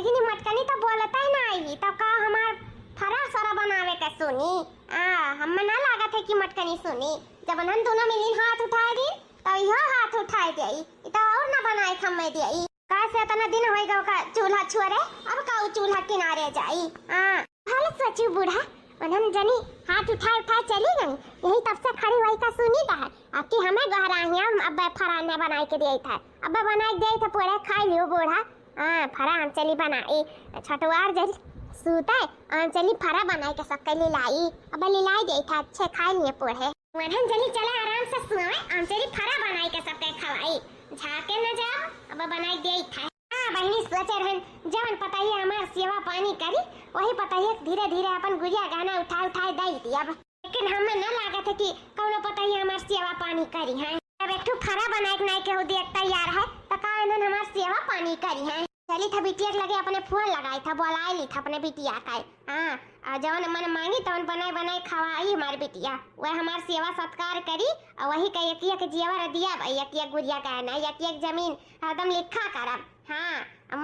लेकिन ये मटकनी तो बोलता ही नहीं तो का हमार फरा सरा बनावे के सुनी हमें ना लागत है कि मटकनी सुनी जब हम दोनों मिलीन हाथ उठाए दी तो यो हाथ उठाए देई तो और ना बनाए खम्मे देई कैसे इतना दिन होई गो का चूल्हा छुअरे अब का चूल्हा किनारे जाई हाल सच्ची बूढ़ा उन्हन जनी हाथ उठाए उठाए चली गई यही तब से खड़ी वही का सुनी था अब कि हमें गहराइयां अब फराने बनाए के दिए था अब बनाए दे था पूरे खा लियो बूढ़ा फरा हम चली बनाई छटवार जल सूते हम चली फरा बनाए के सब के लाई अब लाई दे था अच्छे खा लिए पूरे उन्हन जनी चले आराम से सोए हम चली फरा बनाए के सब के खवाई झाके न जाओ अब बनाई दे था बहनी सोचे रहन जवन पता ही हमार सेवा पानी करी वही पता ही धीरे धीरे अपन गुड़िया गाना उठा उठाए दई दिया लेकिन हमें न लागत है कि कौनो पता ही हमार सेवा पानी करी है अब एक फरा बनाए नहीं के हो देख तैयार है तो का इन्होंने हमार सेवा पानी करी है चली था बिटिया लगे अपने फोन लगाई था बोलाई ली था अपने बिटिया का जवन मन मांगी तवन बनाए बनाए खवाई हमारी बिटिया वह हमार सेवा सत्कार करी और वही का एक जेवर दिया एक गुड़िया कहना एक जमीन एकदम लिखा करब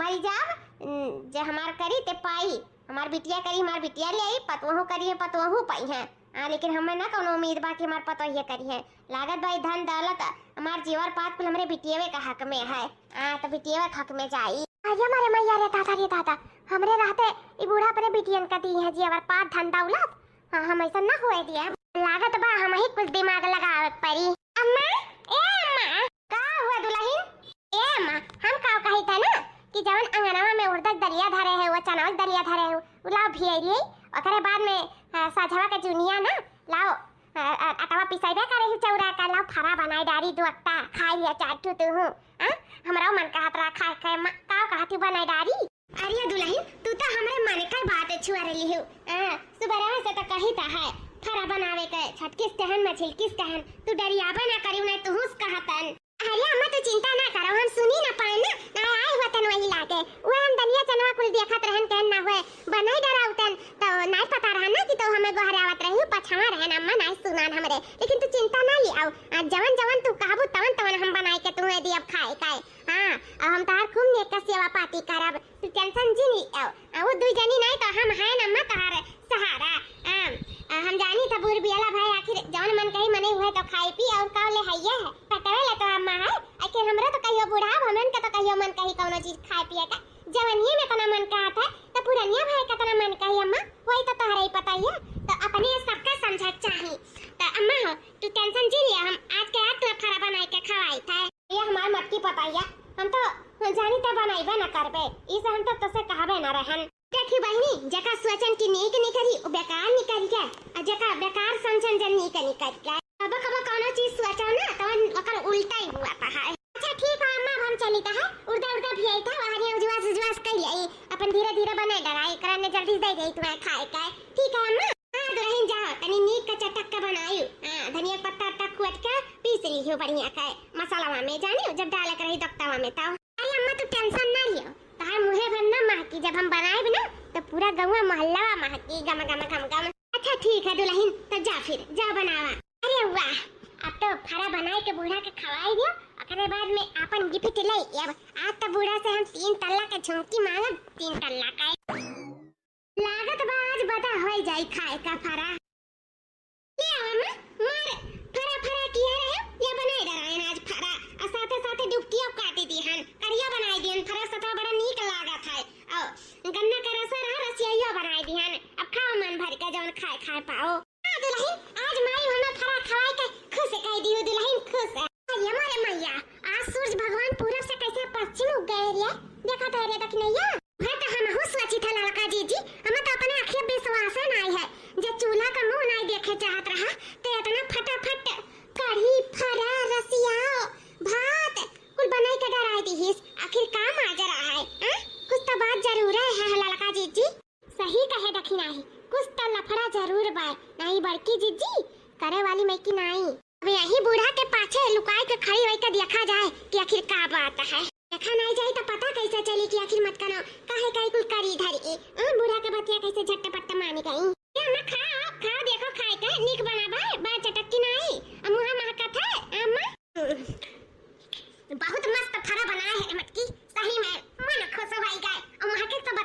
मरी जाब जे हमार करी ते पाई हमार बिटिया करी हमार बिटिया ले आई पतवहू करी पतवहू पाई है लेकिन हमें ना कोनो उम्मीद बा कि हमार पतो ये करी है लागत भाई धन दौलत हमार जीवर पात कुल हमरे बिटियावे का हक में है तो बिटियावे का हक में जाई अरे मारे मैया रे दादा हमरे रहते ई बूढ़ा अपने बिटियन का दी है जीवर पात धन दौलत हम ऐसा ना होए दिया लागत बा हम ही कुछ दिमाग लगावे पड़ी अम्मा ए अम्मा का हुआ दुल्हन ए अम्मा हम का कही था ना कि जवन अंगनवा में उड़द दरिया धरे है वो चनावल दरिया धरे है उलाओ भियरी ओकरे बाद में साझवा के जुनिया ना लाओ अटवा पिसाइबे करे ही चौरा का लाओ फरा बनाई डारी दुअक्ता खाई लिया चाटू तू हूं हमरा मन का हाथ रखा के का कहती बनाई डारी अरे दुल्हन तू तो हमरे मन का बात छुआ रही हो सुबह से तो कही था है फरा बनावे के छटकिस कहन मछिल किस कहन तू डरियाबे ना करियो ना तू हुस कहतन अरे अम्मा तू चिंता ना करो हम सुनी ना पाए ना आए वतन वही लागे वो हम दलिया चनवा कुल देखत रहन कहन ना हुए बनाई डराउतन तो नहीं पता रहा ना कि तो हमें गोहरावत रही पछवा रहन अम्मा नहीं सुनान हमरे लेकिन तू चिंता ना ली आओ जवन जवन तू कहबू तवन तवन हम बनाई के तुम्हें दी अब खाए काए अब हम तार खूब नेक का सेवा पाती करब तू टेंशन जी नी आओ वो दुई जनी नहीं तो हम है अम्मा तार सहारा हम जानी था बुर बियाला भाई आखिर जवन मन कही मने हुए तो खाई पी और का ले हइया है पटवेला तो अम्मा है आखिर हमरा तो कहियो बूढ़ा हमन का तो कहियो मन कही कोनो चीज खाए पिए का जवनिए में तना मन कहत है तो पुरानिया भाई का तना मन कही अम्मा वही तो तहरा ही पता ही तो अपने सबका समझ चाही तो अम्मा हो तू टेंशन जी लिया हम आज के आज फरा बनाए के खवाई था ये हमार मत की पता है हम तो जानी तो बनाइबे ना करबे इस हम तो तसे कहबे ना रहन देखी बहनी जका सोचन की नीक नहीं करी ओ बेकार नहीं करी क्या और जका बेकार समझन जन नहीं करी क्या अब कब कोनो चीज सोचा ना तो ओकर उल्टा ही हुआ था है अच्छा ठीक है अम्मा हम चली था है उड़दा उड़दा भी आई था वहां उजवास उजवास कर ली अपन धीरे धीरे बनाए डराई करने जल्दी दे गई तुम्हें खाए का ठीक है अम्मा दुल्हन जा तनी नीक का चटक का बनाई धनिया पत्ता तक कुट के पीस ली हो बढ़िया का मसाला में जानी जब डाले कर रही दक्तावा में तो अरे अम्मा तू टेंशन ना लियो तार मुहे बनना महकी जब हम बनाए ना तो पूरा गांव मोहल्ला महकी गम गम गम गम अच्छा ठीक है दुल्हन तो जा फिर जा बनावा अरे वाह अब तो फरा बनाए के बूढ़ा के खवाई दियो ओकरे बाद में अपन गिफ्ट ले अब आज तो बूढ़ा से हम 3 तल्ला के झुमकी मांगब 3 तल्ला का लागत बा आज बता होई जाई खाए का फरा ले अम्मा मार फरा फरा किया रहे ये बनाए डरायन आज फरा और साथे साथे डुबकियों काटी दी हन करिया बनाई दियन फरा सता बड़ा नीक लागत है और गन्ना का रस रहा रसिया बनाई दी हन अब खाओ मन भर के जौन खाए खाए पाओ दुल्हन आज माई हमें फरा खवाई के खुश कह दी दुल्हन खुश है हमारे मैया आज सूरज भगवान पूरब से कैसे पश्चिम उग गए रे देखा तो रे तक नहीं है तो हम हो सोची था लड़का जी हम तो अपने आंखें विश्वास नहीं है जब चूल्हा का मुंह नहीं देखे चाहत रहा तो इतना फटाफट कढ़ी फरा रसिया भात कुल बनाई के डराई दी आखिर काम आ जा रहा है कुछ तो बात जरूर है लड़का जी सही कहे दखी नहीं कुछ तो लफड़ा जरूर बाय नहीं बड़की जीजी करे वाली मैं की नहीं अब यही बूढ़ा के पाछे लुकाई के खड़ी होई के देखा जाए कि आखिर का बात है देखा नहीं जाए तो पता कैसे चली कि आखिर मत करो काहे काहे कुल करी धरी बूढ़ा के बतिया कैसे झटपट मानी गई ये मैं खा देखो खाए के नीक बना बा चटकी नहीं मुहा महकत है अम्मा बहुत मस्त फरा बनाया है मटकी सही में मन खुश हो गई और महके तो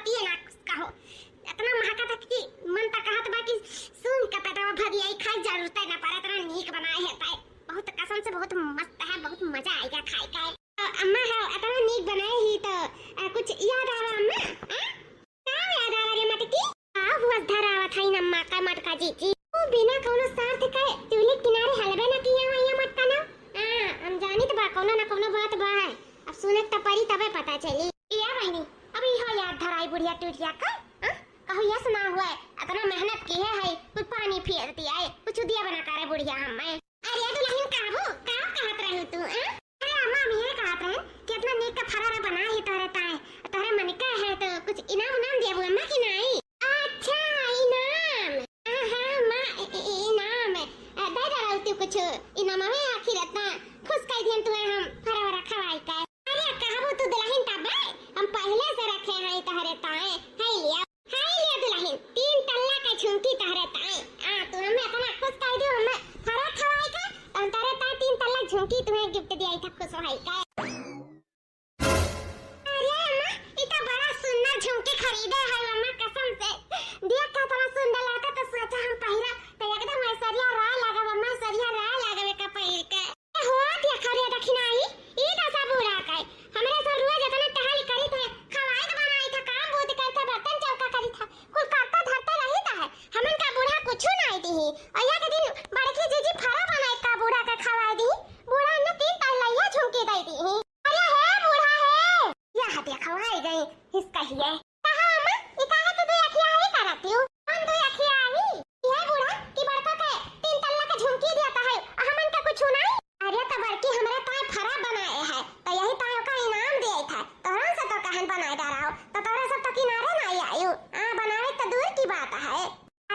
सुरते न पारे तना नीक बनाए है ताई बहुत कसम से बहुत मस्त है बहुत मजा आएगा खाए का अम्मा है इतना नीक बनाए ही तो कुछ याद आवा अम्मा का याद आवा रे मटकी हुआ धरावा थाई न अम्मा का मटका जी ओ बिना कोनो स्वार्थ के चूल्हे किनारे हलवे न किया हुआ ये मटका ना हम जानी तो बा कोनो ना कोनो बात बा है अब सुने त परी तबे पता चली या बहनी अभी हो याद धराई बुढ़िया टूटिया का कहू यस ना हुआ इतना मेहनत की है कुछ पानी फेर दिया है कुछ दिया बना करे बुढ़िया हमें अरे दुल्हन काबू का कहत रही तू अरे अम्मा मैं कहत रहे कि इतना नीक का फरारा बना ही तोरे ताए तोरे मन का है तो कुछ इनाम देबू अम्मा की नहीं अच्छा इनाम हां मां इनाम दे दे तू कुछ इनाम में आखिर इतना खुश कर दियन तू हम फरारा खवाई का अरे कहबू तू दुल्हन तबे हम पहले से रखे हैं तोरे ताए है लिया दुल्हन 3 तल्ला का झुमकी तहरे ताए तू हमें इतना खुश कर दियो हमें फरा खवाई का हम तारे ताए 3 तल्ला झुमकी तुम्हें गिफ्ट दिया था खुश होई का अरे अम्मा इतना बड़ा सुंदर झुमकी खरीदे है अम्मा कसम से देख का इतना सुंदर लगता तो सोचा हम पहिरा तो एकदम ऐश्वर्या राय लगा अम्मा ऐश्वर्या राय लगा का पहिर के हो दिया खरे दखिनाई ई दशा बुरा का हमरे तो रोज इतना टहल करी थे खवाई बनाई था काम बहुत करता बर्तन चौका करी था कुल करता धरता रहता है हमन का बूढ़ा कुछ नहीं दी अया के दिन बड़की जीजी फरा बनाई का बूढ़ा का खवा दी बूढ़ा ने 3 तल्ला झुमकी दे दी अरे है बूढ़ा है या हटिया खवाई गई इसका ही है कहां अम्मा ई काहे तो दो अखिया ही कराती हूं कौन दो अखिया ही ये बूढ़ा की बड़का के 3 तल्ला का झुमकी देता है हमन का कुछ नहीं अरे तो बड़की हमरे ताए फरा बनाए है तो यही ताए का इनाम दिए था तोरा से तो कहन बनाए जा रहा हो तो तोरा सब तो किनारे नहीं आयु बनावे तो दूर की बात है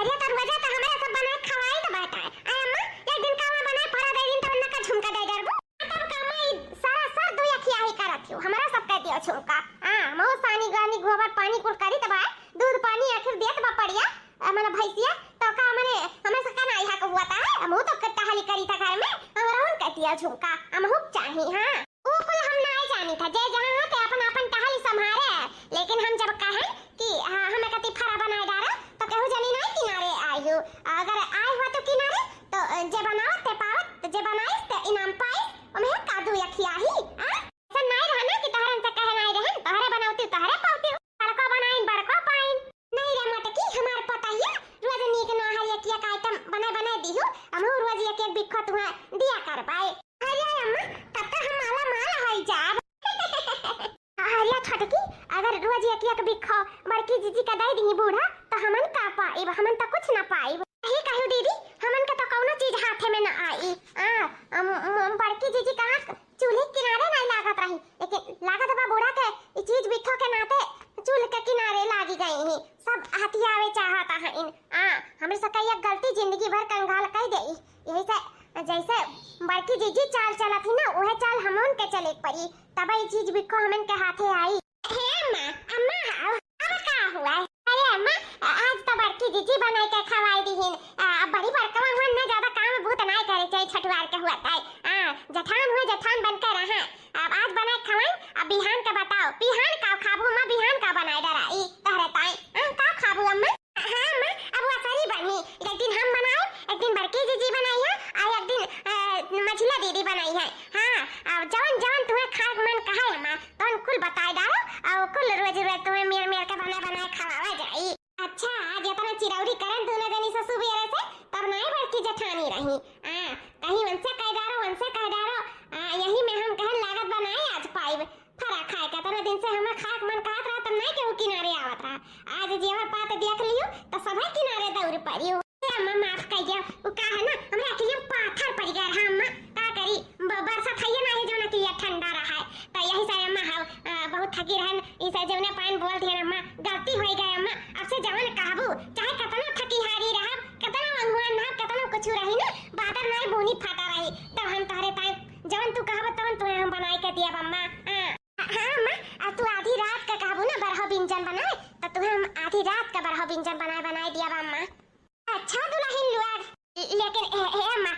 अरे तर वजह तो हमारे सब बनाए खवाई तो बैठा है अम्मा एक दिन का मैं बनाए फरा दे दिन तो उनका झुमका दे दरबू तब का मैं सारा सर दो अखिया ही करत हूं हमारा सब कह दियो झुमका मो सानी गानी गोबर पानी कुल करी तब दूध पानी आखिर देत बा पड़िया हमने भैंसिया तो का हमने हमें सका नहीं हा को हुआ था हम तो कट्टा हाली करी था घर में हमारा उन कहतिया झुमका हम हुक चाही हां वो कुल हम नहीं जानी था जे जहां होते अपन अपन टहली संभाले लेकिन हम जब कहे कि हमें कति फरा बनाए डारा तो कहू जानी नहीं किनारे आयु अगर आए हुआ तो किनारे तो जे बनाओ ते पावत तो जे बनाए ते इनाम पाए हमें कादू यखिया ही ऐसा नहीं रहना कि तहरन से कहे नहीं रहन तहरे बनावती तहरे पावती बड़का बनाइन बड़का पाइन नहीं रे मटकी हमार पता है रोज नीक ना है यकिया का आइटम बना दीहु हम रोज एक एक बिखो तुम्हें दिया कर पाए अरे अम्मा तब तक हम माला माला होई जाब अरे छटकी अगर रोज एक एक बिखो बड़की जीजी का दे दी बूढ़ा तो हमन का पाई हमन तो कुछ ना पाई यही कहू दीदी हमन का तो कोनो चीज हाथे में ना आई बड़की जीजी कहां चूल्हे किनारे नहीं लागत रही लेकिन लागत बा बूढ़ा के ई चीज बिखो के नाते चूल्हे के किनारे लागी गई है सब हथियावे चाहता है इन हमरे सका एक गलती जिंदगी भर कंगाल कर देई यही से जैसे बड़की जीजी चाल चला थी ना वह चाल हमन के चले पड़ी तब ये चीज बिखो हमन के हाथे आई हे अम्मा अम्मा अब का हुआ अरे अम्मा आज तो बड़की जीजी बनाई के खवाई दी बड़ी बड़का हुआ ना ज्यादा काम बहुत नहीं करे चाहे छठवार के हुआ है जठान हुए जठान बनकर रहा अब आज बनाए खवाई अब बिहान का बताओ बिहान का खाबू अम्मा बिहान का बनाए डराई तहरे ताई का खाबू अम्मा हां अम्मा अब वो सारी बनी एक दिन हम बनाए एक दिन बड़की जीजी बनाई है और एक दिन मछला दीदी बनाई है हां अब जवन जवन तुम्हें खाए मन कहा है अम्मा तो कुल बताए डालो और कुल रोज रोज तुम्हें मेर मेर के बनाए खवावा जाई अच्छा आज इतना चिरौरी करन दोनों जनी से सुबह से तब नहीं बड़की जठानी रही कहीं वंसे कह डारो यही में हम कहन लागत बनाए आज पाइब फरा खाए का तना दिन से हमें खाक मन कहत रहा तब नहीं केहू किनारे आवत रहा आज जेवर पात देख लियो तो सभी किनारे दौड़ पड़ियो अम्मा माफ कर दियो वो का है ना हमरा अकेले पाथर पड़ गया रहा अम्मा का करी बरसात है ना है जो ना कि ठंडा रहा है तो यही से अम्मा बहुत थकी रहन इस जवने पान बोल दिया अम्मा गलती हो गई अम्मा अब से जवन कहबू चाहे कितना थकी हारी रहा कितना मंगवान ना कितना कुछ रही ना बादर नहीं बोनी फाटा रही तब हम तहरे ताई जवन तू कहब तवन तू हम बनाई के दिया अम्मा हां अम्मा अब तू आधी रात का कहबू ना बरहो व्यंजन बनाए तो तुम्हें हम आधी रात का बरहो व्यंजन बनाए दिया अम्मा अच्छा दुल्हन लुआर लेकिन हे अम्मा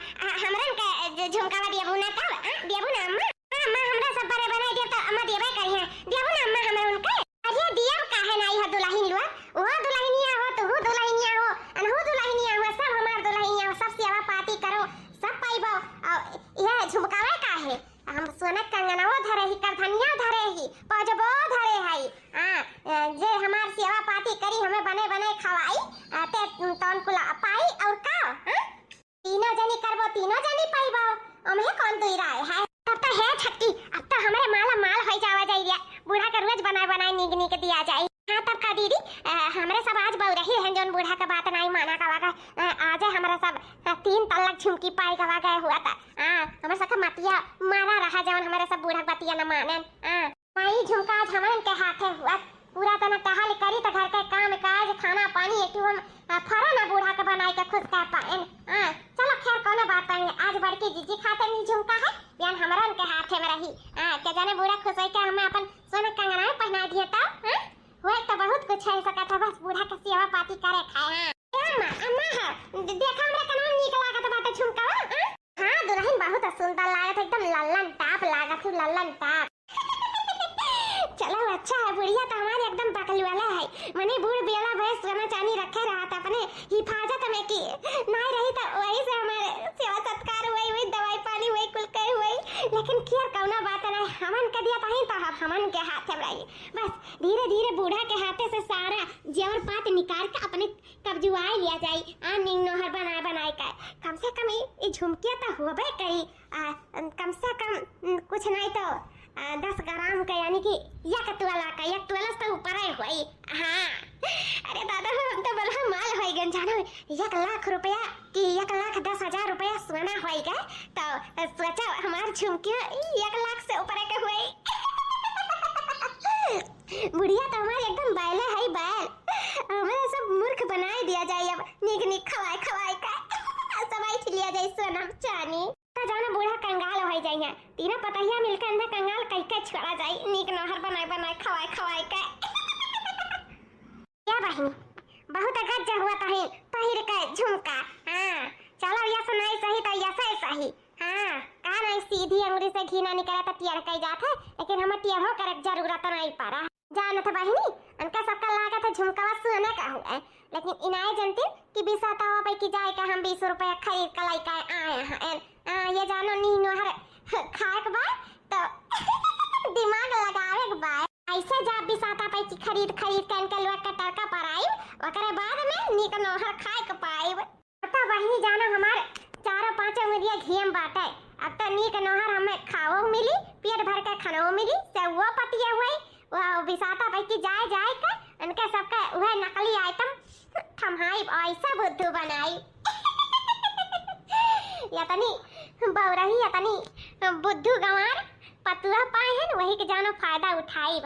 हमरन का झुमकावा दियाबू ना तब दियाबू ना अम्मा अम्मा हमरा सब बड़े बनाए दिया तो अम्मा देबे करी है दियाबू ना अम्मा हमर उनके अरे दिया काहे नहीं है दुल्हन लुआर वो दुल्हनिया हो तो वो दुल्हनिया हो अनहु दुल्हनिया हो सब हमार दुल्हनिया हो सब सेवा पाती नीक दिया जाए। हाँ तब का दीदी हमरे सब आज बहु रही है जोन बूढ़ा का बात नहीं माना का वागा आज हमारा सब 3 तल्लक झुमकी पाई का वागा हुआ था। हमारे सब मतिया मारा रहा जवन हमारे सब बूढ़ा बतिया न माने। वही झुमका आज हमारे के हाथे हुआ पूरा तना कहल करी त घर के काम काज खाना पानी एक हम फरा ना बूढ़ा के बनाई के खुद का पाए। चलो खैर कोनो बात नहीं आज बड़की जीजी खाते नहीं झुमका है बियान हमारा के हाथे में रही। क्या जाने बूढ़ा खुश होई के हमें अपन सोना कंगना पहना दिए तब वो तो बहुत कुछ है सका था बस बूढ़ा के सेवा पाती करे खाए। अम्मा अम्मा देखा हमरा कना नीक लागत बाटे झुमका। हां दुल्हन बहुत सुंदर लागत एकदम लल्लन टाप लागत लल्लन टाप। चलो अच्छा है बुढ़िया तो हमारे एकदम पकड़ वाला है मने बूढ़ बेला भैंस सोना चांदी रखे रहा था अपने हिफाजत में की नहीं रही तो वही से हमारे सेवा सत्कार हुई दवाई पानी हुई कुल कर हुई लेकिन क्या कौना बात नहीं हमन के दिया ताही तो हमन के हाथ में रही बस धीरे धीरे बूढ़ा के हाथे से सारा जेवर पात निकाल के अपने कब्जुआ लिया जाए। निंग नोहर बनाए का कम से कम ये झुमकिया तो होबे करी कम से कम कुछ नहीं तो 10 ग्राम का यानी कि 1 तोला से ऊपर है हुई। हाँ अरे दादा हम तो बड़ा माल होई गन जानो 1 लाख रुपया कि 1,10,000 रुपया सोना होएगा तो सोचो हमार झुमकी 1 लाख से ऊपर के हुई। बुढ़िया तो हमारे एकदम बैले है बैल हमें सब मूर्ख बनाए दिया जाए अब निक खवाई का सबाई खिलिया जाए सोना चांदी का जाना बूढ़ा कंगाल हो जाइए तीनों पतहिया मिलकर अंदर कंगाल कई छोड़ा जाए नीक नहर बनाए खवाई का। क्या बहन बहुत गज्जा हुआ पहिर के झुमका। चलो यस नहीं सही तो यस सही। का नहीं सीधी अंगुरी से घी ना निकला तो टियर कई जात है लेकिन हमें टियर हो कर जरूरत नहीं पड़ा जान था बहनी उनका सबका लागत है झुमका सोने का हुआ लेकिन इनाए जनती कि बिसाता हुआ भाई की जाए का हम 20 रुपया खरीद कर लाई का आए हैं ये जानो नी नोहर खाए के बाद तो दिमाग लगावे के बाद ऐसे जा बिसाता पाई की खरीद के इनके लोग का टरका पर आई ओकरे बाद में नी का नोहर खाए के पाई पता बहनी जानो हमारे 4-5 उंगलियां घियम बाटे अब तो नी का नोहर हमें खाओ मिली पेट भर के खानो मिली से वो पतिया हुई वो बिसाता पाई की जाए का उनके सबका वह नकली आइटम थमहाई ऐसा बुद्धू बनाई यतनी बौरही यतनी बुद्धू गंवार पतुआ पाए हैं वही के जानो फायदा उठाई।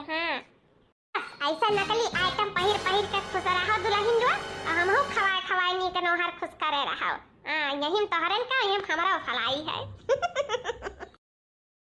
ऐसा नकली आइटम पहिर के खुश रहा दुल्हन जो हमहु खवाए नी के नोहर खुश करे रहा। यही तोहरन का यही हमारा फलाई है।